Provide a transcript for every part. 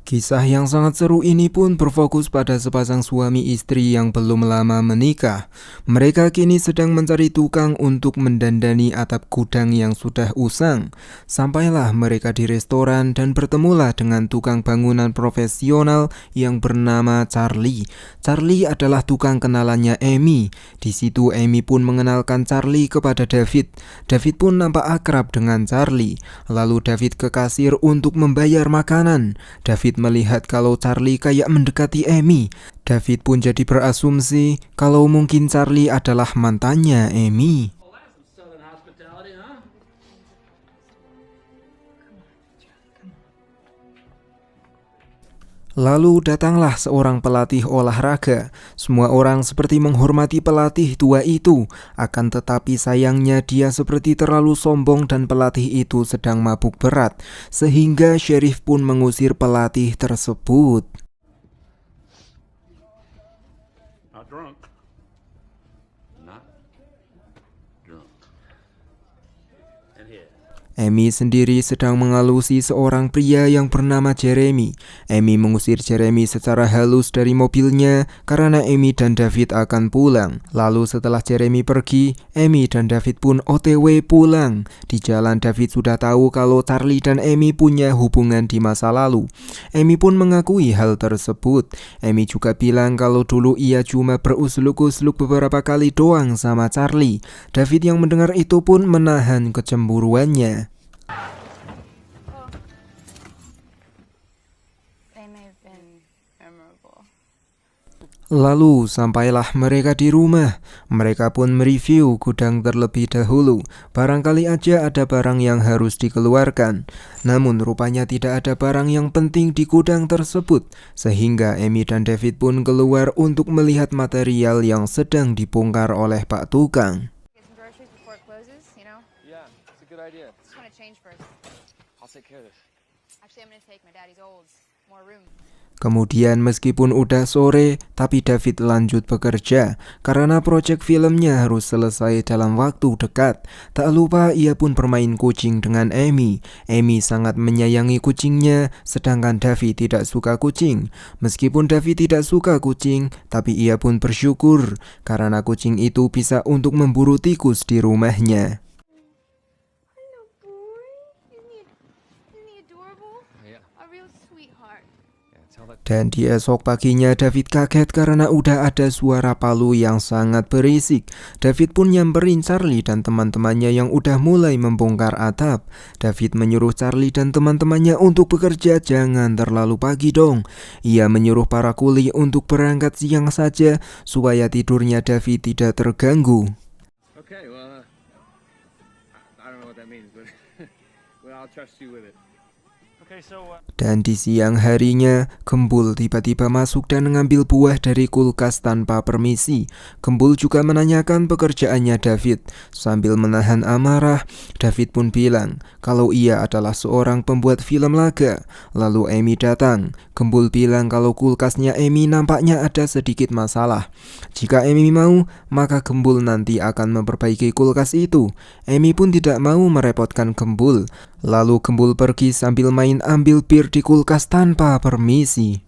Kisah yang sangat seru ini pun berfokus pada sepasang suami istri yang belum lama menikah. Mereka kini sedang mencari tukang untuk mendandani atap gudang yang sudah usang. Sampailah mereka di restoran dan bertemulah dengan tukang bangunan profesional yang bernama Charlie. Charlie adalah tukang kenalannya Amy. Di situ Amy pun mengenalkan Charlie kepada David. David pun nampak akrab dengan Charlie. Lalu David ke kasir untuk membayar makanan. David melihat kalau Charlie kayak mendekati Amy. David pun jadi berasumsi kalau mungkin Charlie adalah mantannya Amy. Lalu datanglah seorang pelatih olahraga. Semua orang seperti menghormati pelatih tua itu. Akan tetapi sayangnya dia seperti terlalu sombong dan pelatih itu sedang mabuk berat. Sehingga Sheriff pun mengusir pelatih tersebut. Not drunk. Not drunk. And here. Amy sendiri sedang mengalusi seorang pria yang bernama Jeremy. Amy mengusir Jeremy secara halus dari mobilnya karena Amy dan David akan pulang. Lalu setelah Jeremy pergi, Amy dan David pun OTW pulang. Di jalan David sudah tahu kalau Charlie dan Amy punya hubungan di masa lalu. Amy pun mengakui hal tersebut. Amy juga bilang kalau dulu ia cuma berusluk-usluk beberapa kali doang sama Charlie. David yang mendengar itu pun menahan kecemburuannya. Lalu sampailah mereka di rumah. Mereka pun mereview gudang terlebih dahulu. Barangkali aja ada barang yang harus dikeluarkan. Namun rupanya tidak ada barang yang penting di gudang tersebut. Sehingga Amy dan David pun keluar untuk melihat material yang sedang dibongkar oleh Pak Tukang. Kemudian meskipun udah sore, tapi David lanjut bekerja karena proyek filmnya harus selesai dalam waktu dekat. Tak lupa ia pun bermain kucing dengan Amy. Amy sangat menyayangi kucingnya, sedangkan David tidak suka kucing. Meskipun David tidak suka kucing, tapi ia pun bersyukur karena kucing itu bisa untuk memburu tikus di rumahnya. Dan di esok paginya David kaget karena udah ada suara palu yang sangat berisik. David pun nyamperin Charlie dan teman-temannya yang udah mulai membongkar atap. David menyuruh Charlie dan teman-temannya untuk bekerja, jangan terlalu pagi dong. Ia menyuruh para kuli untuk berangkat siang saja supaya tidurnya David tidak terganggu. Okay, well, I don't know what that means, but well, I'll trust you with it. Dan di siang harinya, Gembul tiba-tiba masuk dan mengambil buah dari kulkas tanpa permisi. Gembul juga menanyakan pekerjaannya David. Sambil menahan amarah, David pun bilang kalau ia adalah seorang pembuat film laga. Lalu Amy datang. Gembul bilang kalau kulkasnya Amy nampaknya ada sedikit masalah. Jika Amy mau, maka Gembul nanti akan memperbaiki kulkas itu. Amy pun tidak mau merepotkan Gembul. Lalu Gembul pergi sambil main ambil bir di kulkas tanpa permisi.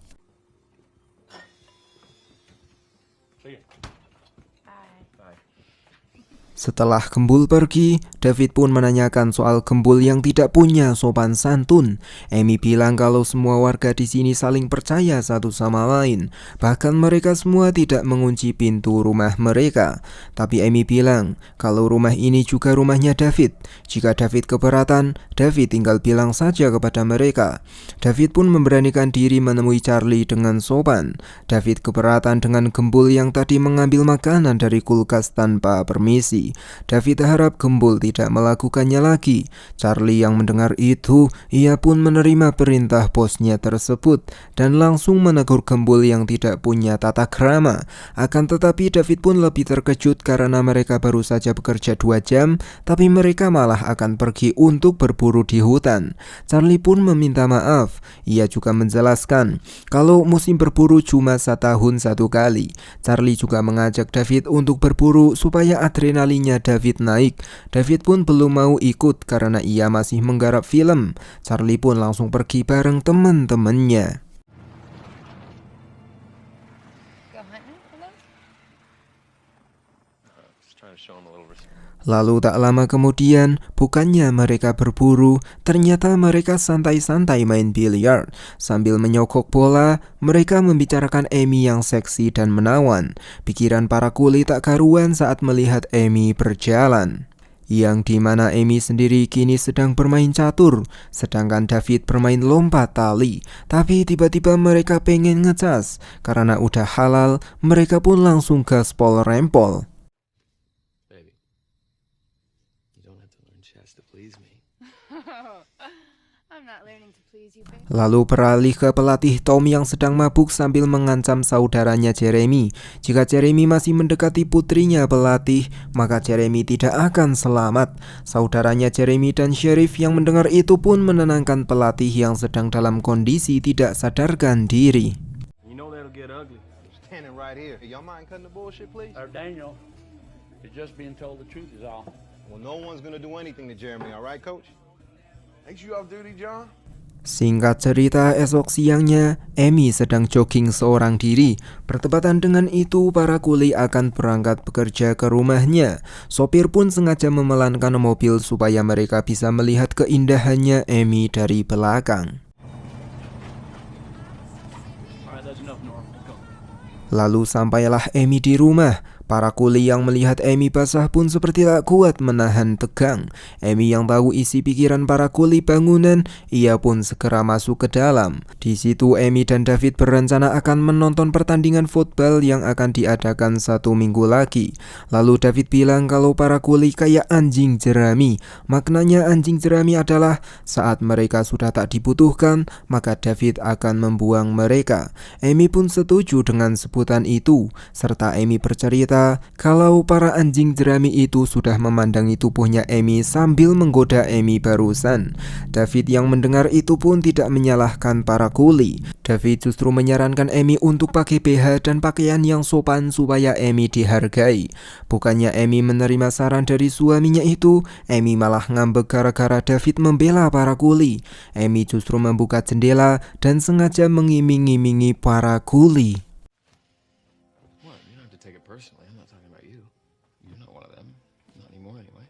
Setelah Gembul pergi, David pun menanyakan soal Gembul yang tidak punya sopan santun. Amy bilang kalau semua warga di sini saling percaya satu sama lain. Bahkan mereka semua tidak mengunci pintu rumah mereka. Tapi Amy bilang kalau rumah ini juga rumahnya David. Jika David keberatan, David tinggal bilang saja kepada mereka. David pun memberanikan diri menemui Charlie dengan sopan. David keberatan dengan Gembul yang tadi mengambil makanan dari kulkas tanpa permisi. Charlie. David harap gembul tidak melakukannya lagi. Charlie yang mendengar itu, ia pun menerima perintah bosnya tersebut dan langsung menegur gembul yang tidak punya tata krama. Akan tetapi David pun lebih terkejut karena mereka baru saja bekerja 2 jam, tapi mereka malah akan pergi untuk berburu di hutan. Charlie pun meminta maaf. Ia juga menjelaskan kalau musim berburu cuma setahun 1 kali. Charlie juga mengajak David untuk berburu supaya adrenalinnya David naik. David pun belum mau ikut karena ia masih menggarap film. Charlie pun langsung pergi bareng teman-temannya. Go hunting for them? Just trying to show him a little respect. Lalu tak lama kemudian, bukannya mereka berburu, ternyata mereka santai-santai main biliar. Sambil menyokok bola, mereka membicarakan Amy yang seksi dan menawan. Pikiran para kuli tak karuan saat melihat Amy berjalan. Yang dimana Amy sendiri kini sedang bermain catur, sedangkan David bermain lompat tali. Tapi tiba-tiba mereka pengen ngecas. Karena udah halal, mereka pun langsung gaspol rempol. I'm not learning to please you, babe. Lalu beralih ke pelatih Tom yang sedang mabuk sambil mengancam saudaranya Jeremy. Jika Jeremy masih mendekati putrinya pelatih, maka Jeremy tidak akan selamat. Saudaranya Jeremy dan Sheriff yang mendengar itu pun menenangkan pelatih yang sedang dalam kondisi tidak sadarkan diri. You know that'll get ugly. Standing right here. Y'all mind cutting the bullshit, please? Daniel, you're just being told the truth is all. Well, no one's gonna do anything to Jeremy, all right, Coach? Ain't you off duty, John? Singkat cerita, esok siangnya, Amy sedang jogging seorang diri. Bertepatan dengan itu, para kuli akan berangkat bekerja ke rumahnya. Sopir pun sengaja memelankan mobil supaya mereka bisa melihat keindahannya Amy dari belakang. Alright, that's enough, Norm. Go. Lalu sampailah Amy di rumah. Para kuli yang melihat Amy basah pun seperti tak kuat menahan tegang. Amy yang tahu isi pikiran para kuli bangunan, ia pun segera masuk ke dalam. Di situ Amy dan David berencana akan menonton pertandingan football yang akan diadakan 1 minggu lagi. Lalu David bilang kalau para kuli kayak anjing jerami. Maknanya anjing jerami adalah saat mereka sudah tak dibutuhkan, maka David akan membuang mereka. Amy pun setuju dengan sebutan itu, serta Amy bercerita kalau para anjing jerami itu sudah memandangi tubuhnya Amy sambil menggoda Amy barusan. David yang mendengar itu pun tidak menyalahkan para kuli. David justru menyarankan Amy untuk pakai BH dan pakaian yang sopan supaya Amy dihargai. Bukannya Amy menerima saran dari suaminya itu, Amy malah ngambek gara-gara David membela para kuli. Amy justru membuka jendela dan sengaja mengiming-imingi para kuli. What? You don't have to take it personally. I'm not talking about you. You're not one of them. Not anymore, anyway.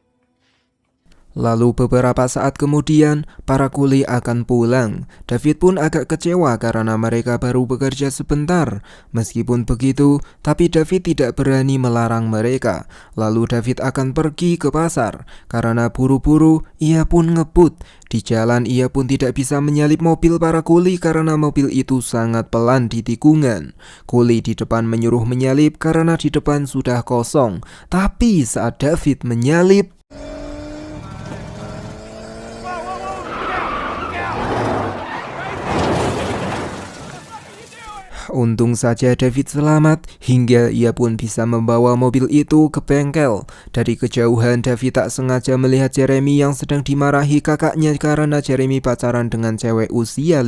Lalu beberapa saat kemudian, para kuli akan pulang. David pun agak kecewa karena mereka baru bekerja sebentar. Meskipun begitu, tapi David tidak berani melarang mereka. Lalu David akan pergi ke pasar. Karena buru-buru, ia pun ngebut. Di jalan ia pun tidak bisa menyalip mobil para kuli karena mobil itu sangat pelan di tikungan. Kuli di depan menyuruh menyalip karena di depan sudah kosong. Tapi saat David menyalip, untung saja David selamat hingga ia pun bisa membawa mobil itu ke bengkel. Dari kejauhan David tak sengaja melihat Jeremy yang sedang dimarahi kakaknya karena Jeremy pacaran dengan cewek usia 15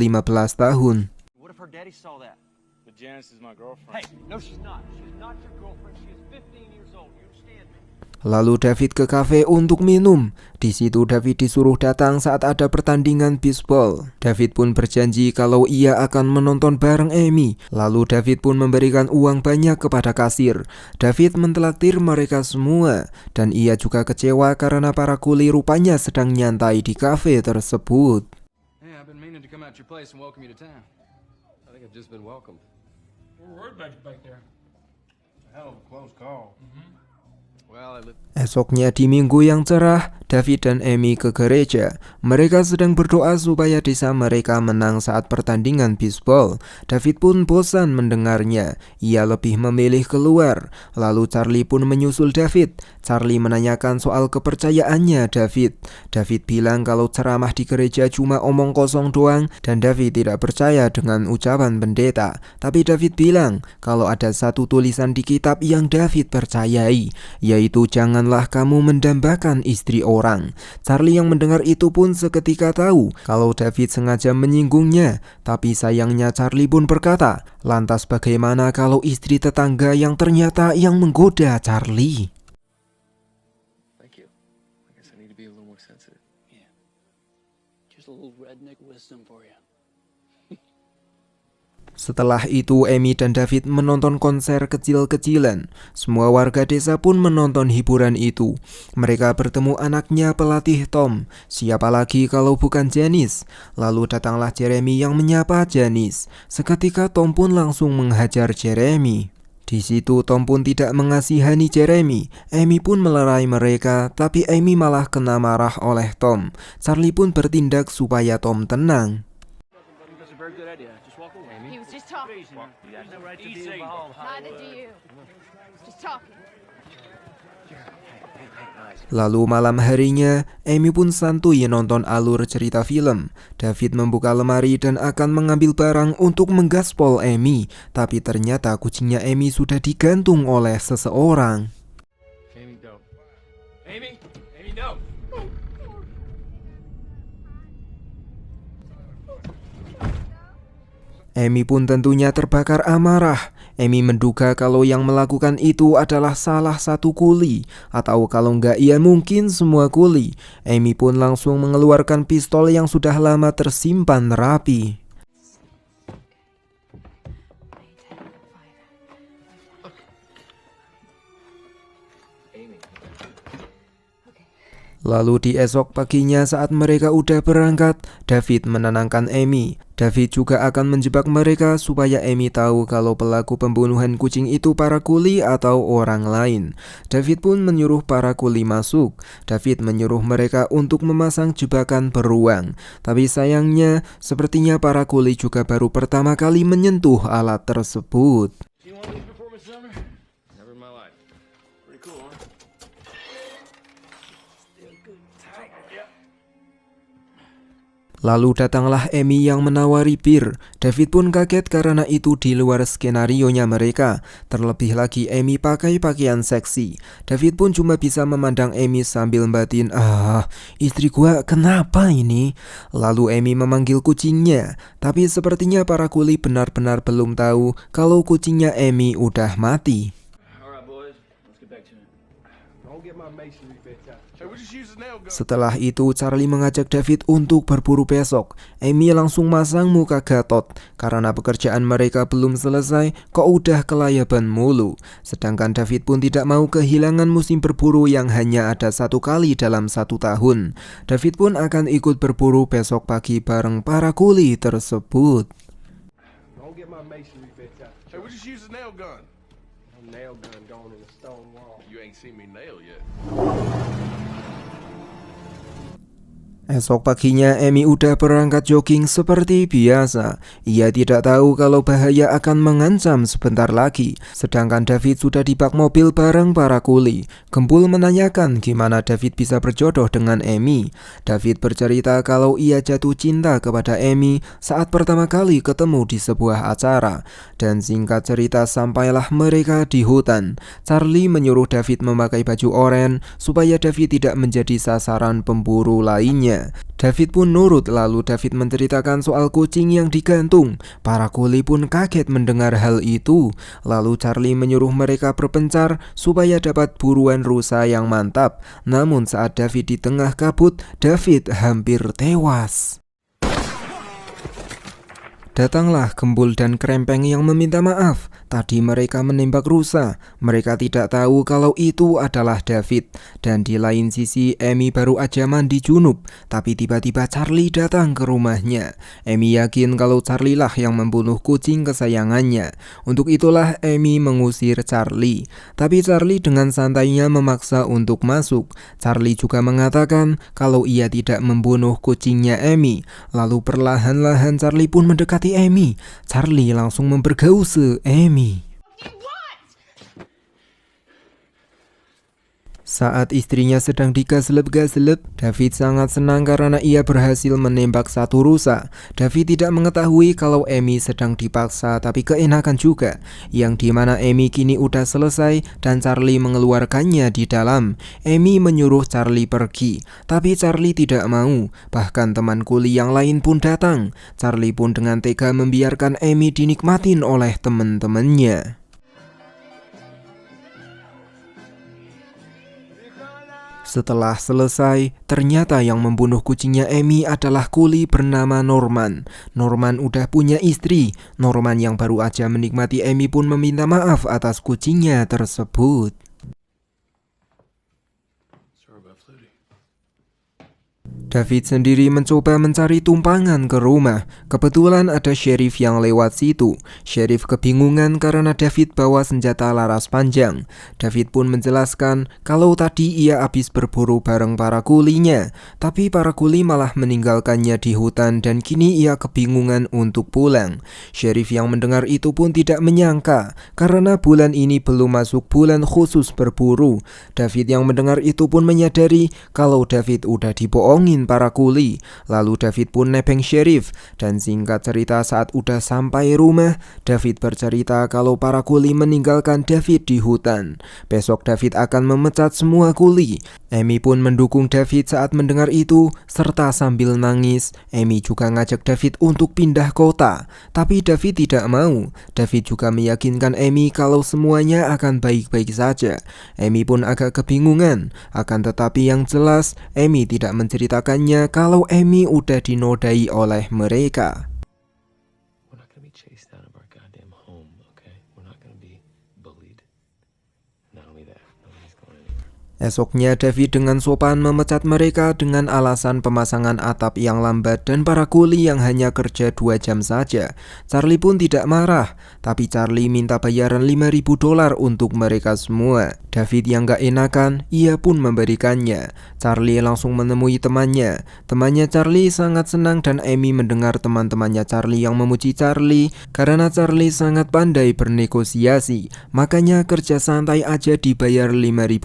tahun. What if her daddy saw that? But Janice is my girlfriend. Hey, no, she's not. She's not your girlfriend. She is 15 years old. You understand me? Lalu David ke kafe untuk minum. Di situ David disuruh datang saat ada pertandingan bisbol. David pun berjanji kalau ia akan menonton bareng Amy. Lalu David pun memberikan uang banyak kepada kasir. David mentelaktir mereka semua. Dan ia juga kecewa karena para kuli rupanya sedang nyantai di kafe tersebut. Hey, I've been meaning to come out your place and welcome you to town. I think I've just been welcomed. We're worried about you back there. Hell of a close call. Well, I live. Esoknya di minggu yang cerah, David dan Amy ke gereja. Mereka sedang berdoa supaya desa mereka menang saat pertandingan bisbol. David pun bosan mendengarnya. Ia lebih memilih keluar. Lalu Charlie pun menyusul David. Charlie menanyakan soal kepercayaannya David. David bilang kalau ceramah di gereja cuma omong kosong doang dan David tidak percaya dengan ucapan pendeta. Tapi David bilang kalau ada satu tulisan di kitab yang David percayai, yaitu janganlah kamu mendambakan istri orang. Charlie yang mendengar itu pun seketika tahu kalau David sengaja menyinggungnya. Tapi sayangnya Charlie pun berkata, lantas bagaimana kalau istri tetangga yang ternyata yang menggoda Charlie? Thank you. I guess I need to be a little more sensitive. Yeah. Just a little redneck wisdom for you. Setelah itu Amy dan David menonton konser kecil-kecilan. Semua warga desa pun menonton hiburan itu. Mereka bertemu anaknya pelatih Tom. Siapa lagi kalau bukan Janice? Lalu datanglah Jeremy yang menyapa Janice. Seketika Tom pun langsung menghajar Jeremy. Di situ Tom pun tidak mengasihani Jeremy. Amy pun melerai mereka, tapi Amy malah kena marah oleh Tom. Charlie pun bertindak supaya Tom tenang. That's a very good idea. Just walk away. He was just talking. You have no right to be involved. Neither do you. Just talking. Lalu malam harinya, Amy pun santuy nonton alur cerita film. David membuka lemari dan akan mengambil barang untuk menggaspol Amy. Tapi ternyata kucingnya Amy sudah digantung oleh seseorang. Amy, don't. Amy? Amy, no! Amy pun tentunya terbakar amarah. Amy menduga kalau yang melakukan itu adalah salah satu kuli, atau kalau enggak ya mungkin semua kuli. Amy pun langsung mengeluarkan pistol yang sudah lama tersimpan rapi. Amy. Lalu di esok paginya saat mereka udah berangkat, David menenangkan Amy. David juga akan menjebak mereka supaya Amy tahu kalau pelaku pembunuhan kucing itu para kuli atau orang lain. David pun menyuruh para kuli masuk. David menyuruh mereka untuk memasang jebakan beruang. Tapi sayangnya, sepertinya para kuli juga baru pertama kali menyentuh alat tersebut. You want these before midsummer? Never in my life. Pretty cool, huh? Still good. Tight. Yep. Lalu datanglah Amy yang menawari bir. David pun kaget karena itu di luar skenarionya mereka. Terlebih lagi Amy pakai pakaian seksi. David pun cuma bisa memandang Amy sambil batin, istri gua kenapa ini? Lalu Amy memanggil kucingnya. Tapi sepertinya para kuli benar-benar belum tahu kalau kucingnya Amy udah mati. All right, boys. Let's get back to it. Don't get my masonry bits out. Hey, we just use a nail gun. Setelah itu Charlie mengajak David untuk berburu besok. Amy langsung masang muka gatot karena pekerjaan mereka belum selesai kok udah kelayaban mulu. Sedangkan David pun tidak mau kehilangan musim berburu yang hanya ada satu kali dalam 1 tahun. David pun akan ikut berburu besok pagi bareng para kuli tersebut. Don't get my masonry bits out. Hey, we just use a nail gun. No nail gun going in the stone wall. You ain't seen me nail yet. Esok paginya Amy udah berangkat jogging seperti biasa. Ia tidak tahu kalau bahaya akan mengancam sebentar lagi. Sedangkan David sudah di bak mobil bareng para kuli. Gembul menanyakan gimana David bisa berjodoh dengan Amy. David bercerita kalau ia jatuh cinta kepada Amy saat pertama kali ketemu di sebuah acara. Dan singkat cerita sampailah mereka di hutan. Charlie menyuruh David memakai baju oranye supaya David tidak menjadi sasaran pemburu lainnya. David pun nurut. Lalu David menceritakan soal kucing yang digantung. Para kuli pun kaget mendengar hal itu. Lalu Charlie menyuruh mereka berpencar supaya dapat buruan rusa yang mantap. Namun saat David di tengah kabut, David hampir tewas. Datanglah Gembul dan Krempeng yang meminta maaf. Tadi mereka menembak rusa. Mereka tidak tahu kalau itu adalah David. Dan di lain sisi, Amy baru aja mandi junub. Tapi tiba-tiba Charlie datang ke rumahnya. Amy yakin kalau Charlie lah yang membunuh kucing kesayangannya. Untuk itulah Amy mengusir Charlie. Tapi Charlie dengan santainya memaksa untuk masuk. Charlie juga mengatakan kalau ia tidak membunuh kucingnya Amy. Lalu perlahan-lahan Charlie pun mendekati Amy. Charlie langsung mempergause Amy. Saat istrinya sedang digaslep-gaslep, David sangat senang karena ia berhasil menembak satu rusa. David tidak mengetahui kalau Amy sedang dipaksa, tapi keenakan juga, yang dimana Amy kini udah selesai dan Charlie mengeluarkannya di dalam. Amy menyuruh Charlie pergi, tapi Charlie tidak mau. Bahkan teman kuli yang lain pun datang. Charlie pun dengan tega membiarkan Amy dinikmatin oleh teman-temannya. Setelah selesai, ternyata yang membunuh kucingnya Amy adalah kuli bernama Norman. Norman udah punya istri. Norman yang baru aja menikmati Amy pun meminta maaf atas kucingnya tersebut. Sorry about Flutie. David sendiri mencoba mencari tumpangan ke rumah. Kebetulan ada sheriff yang lewat situ. Sheriff kebingungan karena David bawa senjata laras panjang. David pun menjelaskan kalau tadi ia habis berburu bareng para kulinya. Tapi para kuli malah meninggalkannya di hutan dan kini ia kebingungan untuk pulang. Sheriff yang mendengar itu pun tidak menyangka karena bulan ini belum masuk bulan khusus berburu. David yang mendengar itu pun menyadari kalau David udah dibohongin para kuli. Lalu David pun nebeng sheriff. Dan singkat cerita, saat udah sampai rumah, David bercerita kalau para kuli meninggalkan David di hutan. Besok David akan memecat semua kuli. Amy pun mendukung David saat mendengar itu, serta sambil nangis. Amy juga ngajak David untuk pindah kota. Tapi David tidak mau. David juga meyakinkan Amy kalau semuanya akan baik-baik saja. Amy pun agak kebingungan. Akan tetapi yang jelas, Amy tidak menceritakannya kalau Amy udah dinodai oleh mereka. We're not gonna be chased out of our goddamn home, okay? We're not gonna be bullied. Not only that, nobody's going anywhere. Esoknya David dengan sopan memecat mereka dengan alasan pemasangan atap yang lambat dan para kuli yang hanya kerja 2 jam saja. Charlie pun tidak marah, tapi Charlie minta bayaran $5.000 untuk mereka semua. David yang gak enakan, ia pun memberikannya. Charlie langsung menemui temannya. Temannya Charlie sangat senang dan Amy mendengar teman-temannya Charlie yang memuji Charlie karena Charlie sangat pandai bernegosiasi. Makanya kerja santai aja dibayar $5.000.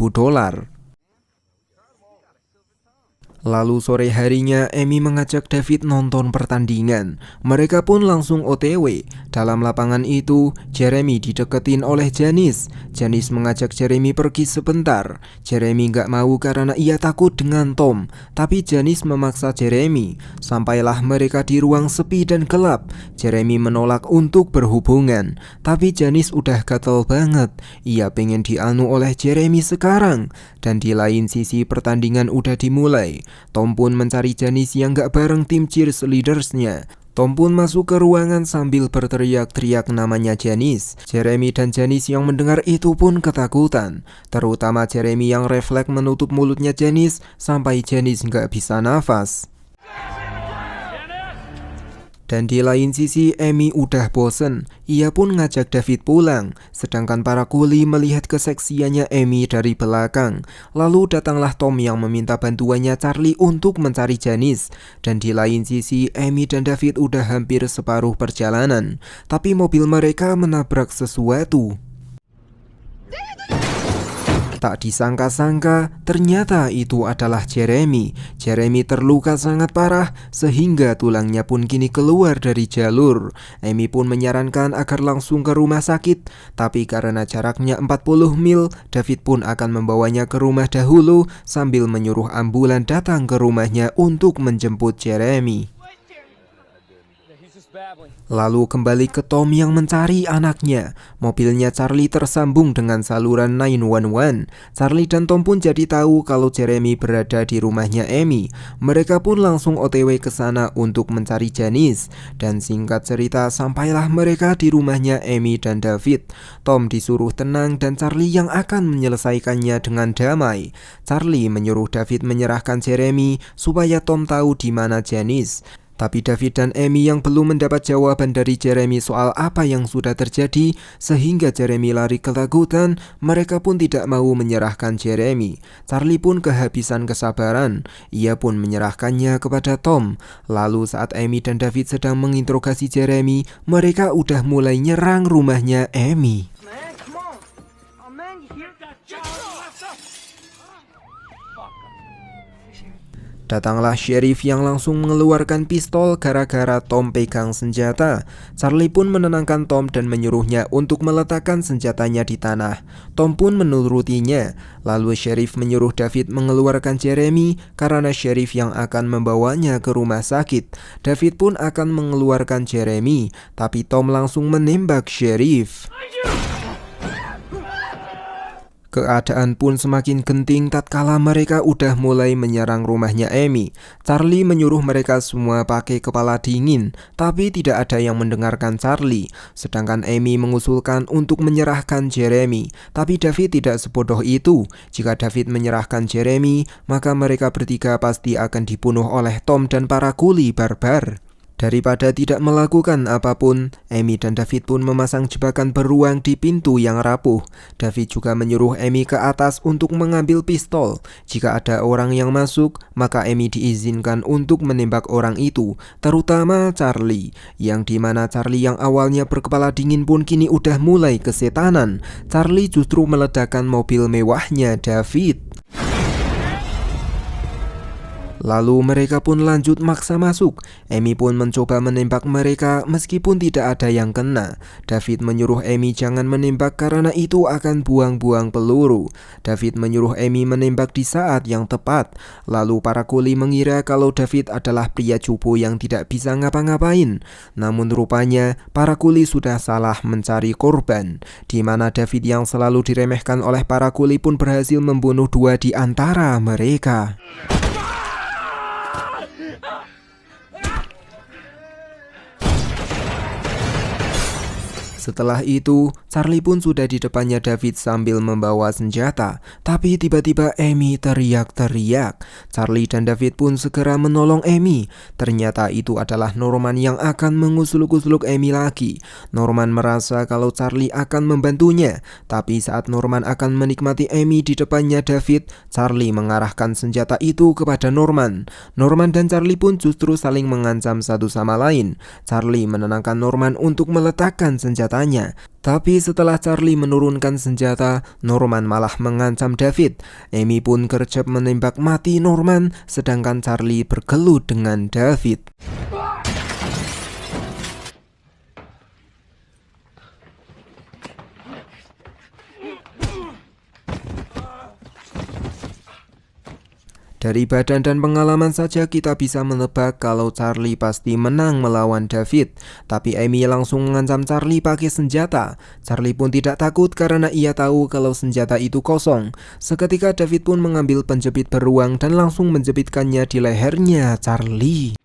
Lalu sore harinya Amy mengajak David nonton pertandingan. Mereka pun langsung OTW. Dalam lapangan itu, Jeremy dideketin oleh Janice. Janice mengajak Jeremy pergi sebentar. Jeremy gak mau karena ia takut dengan Tom. Tapi Janice memaksa Jeremy. Sampailah mereka di ruang sepi dan gelap. Jeremy menolak untuk berhubungan. Tapi Janice udah gatel banget. Ia pengen dianu oleh Jeremy sekarang. Dan di lain sisi pertandingan udah dimulai. Tom pun mencari Janice yang gak bareng tim cheerleadersnya. Tom pun masuk ke ruangan sambil berteriak-teriak namanya Janice. Jeremy dan Janice yang mendengar itu pun ketakutan. Terutama Jeremy yang refleks menutup mulutnya Janice sampai Janice gak bisa nafas. Dan di lain sisi Amy udah bosen. Ia pun ngajak David pulang. Sedangkan para kuli melihat keseksiannya Amy dari belakang. Lalu datanglah Tom yang meminta bantuannya Charlie untuk mencari Janice. Dan di lain sisi Amy dan David udah hampir separuh perjalanan. Tapi mobil mereka menabrak sesuatu. Tak disangka-sangka, ternyata itu adalah Jeremy. Jeremy terluka sangat parah, sehingga tulangnya pun kini keluar dari jalur. Amy pun menyarankan agar langsung ke rumah sakit, tapi karena jaraknya 40 mil, David pun akan membawanya ke rumah dahulu, sambil menyuruh ambulan datang ke rumahnya untuk menjemput Jeremy. Yeah, he's just badly. Lalu kembali ke Tom yang mencari anaknya. Mobilnya Charlie tersambung dengan saluran 911. Charlie dan Tom pun jadi tahu kalau Jeremy berada di rumahnya Amy. Mereka pun langsung OTW ke sana untuk mencari Janice. Dan singkat cerita, sampailah mereka di rumahnya Amy dan David. Tom disuruh tenang dan Charlie yang akan menyelesaikannya dengan damai. Charlie menyuruh David menyerahkan Jeremy supaya Tom tahu di mana Janice. Tapi David dan Amy yang belum mendapat jawaban dari Jeremy soal apa yang sudah terjadi, sehingga Jeremy lari ketakutan. Mereka pun tidak mau menyerahkan Jeremy. Charlie pun kehabisan kesabaran. Ia pun menyerahkannya kepada Tom. Lalu saat Amy dan David sedang menginterogasi Jeremy, mereka udah mulai nyerang rumahnya Amy. Man, come on. Oh, man, you hear that? Datanglah sheriff yang langsung mengeluarkan pistol gara-gara Tom pegang senjata. Charlie pun menenangkan Tom dan menyuruhnya untuk meletakkan senjatanya di tanah. Tom pun menurutinya. Lalu sheriff menyuruh David mengeluarkan Jeremy karena sheriff yang akan membawanya ke rumah sakit. David pun akan mengeluarkan Jeremy, tapi Tom langsung menembak sheriff. Keadaan pun semakin genting tatkala mereka udah mulai menyerang rumahnya Amy. Charlie menyuruh mereka semua pakai kepala dingin, tapi tidak ada yang mendengarkan Charlie. Sedangkan Amy mengusulkan untuk menyerahkan Jeremy, tapi David tidak sebodoh itu. Jika David menyerahkan Jeremy, maka mereka bertiga pasti akan dibunuh oleh Tom dan para kuli barbar. Daripada tidak melakukan apapun, Amy dan David pun memasang jebakan beruang di pintu yang rapuh. David juga menyuruh Amy ke atas untuk mengambil pistol. Jika ada orang yang masuk, maka Amy diizinkan untuk menembak orang itu, terutama Charlie. Yang dimana Charlie yang awalnya berkepala dingin pun kini udah mulai kesetanan. Charlie justru meledakkan mobil mewahnya David. Lalu mereka pun lanjut maksa masuk. Amy pun mencoba menembak mereka meskipun tidak ada yang kena. David menyuruh Amy jangan menembak karena itu akan buang-buang peluru. David menyuruh Amy menembak di saat yang tepat. Lalu para kuli mengira kalau David adalah pria cupu yang tidak bisa ngapa-ngapain. Namun rupanya para kuli sudah salah mencari korban, di mana David yang selalu diremehkan oleh para kuli pun berhasil membunuh 2 di antara mereka. Setelah itu, Charlie pun sudah di depannya David sambil membawa senjata. Tapi tiba-tiba Amy teriak-teriak. Charlie dan David pun segera menolong Amy. Ternyata itu adalah Norman yang akan mengusluk-usluk Amy lagi. Norman merasa kalau Charlie akan membantunya. Tapi saat Norman akan menikmati Amy di depannya David, Charlie mengarahkan senjata itu kepada Norman. Norman dan Charlie pun justru saling mengancam satu sama lain. Charlie menenangkan Norman untuk meletakkan senjata. Tapi setelah Charlie menurunkan senjata, Norman malah mengancam David. Amy pun gercep menembak mati Norman, sedangkan Charlie bergelut dengan David. Dari badan dan pengalaman saja kita bisa menebak kalau Charlie pasti menang melawan David. Tapi Amy langsung mengancam Charlie pakai senjata. Charlie pun tidak takut karena ia tahu kalau senjata itu kosong. Seketika David pun mengambil penjepit beruang dan langsung menjepitkannya di lehernya Charlie.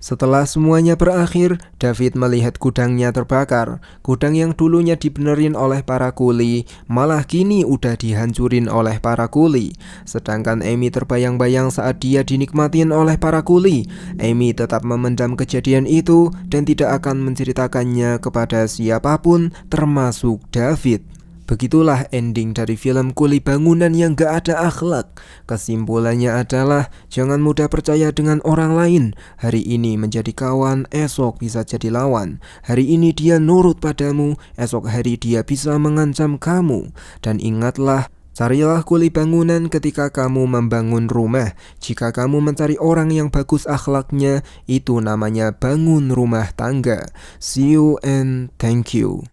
Setelah semuanya berakhir, David melihat gudangnya terbakar. Gudang yang dulunya dibenerin oleh para kuli, malah kini udah dihancurin oleh para kuli. Sedangkan Amy terbayang-bayang saat dia dinikmatin oleh para kuli. Amy tetap memendam kejadian itu dan tidak akan menceritakannya kepada siapapun, termasuk David. Begitulah ending dari film Kuli Bangunan yang gak ada akhlak. Kesimpulannya adalah jangan mudah percaya dengan orang lain. Hari ini menjadi kawan, esok bisa jadi lawan. Hari ini dia nurut padamu, esok hari dia bisa mengancam kamu. Dan ingatlah, carilah kuli bangunan ketika kamu membangun rumah. Jika kamu mencari orang yang bagus akhlaknya, itu namanya bangun rumah tangga. See you and thank you.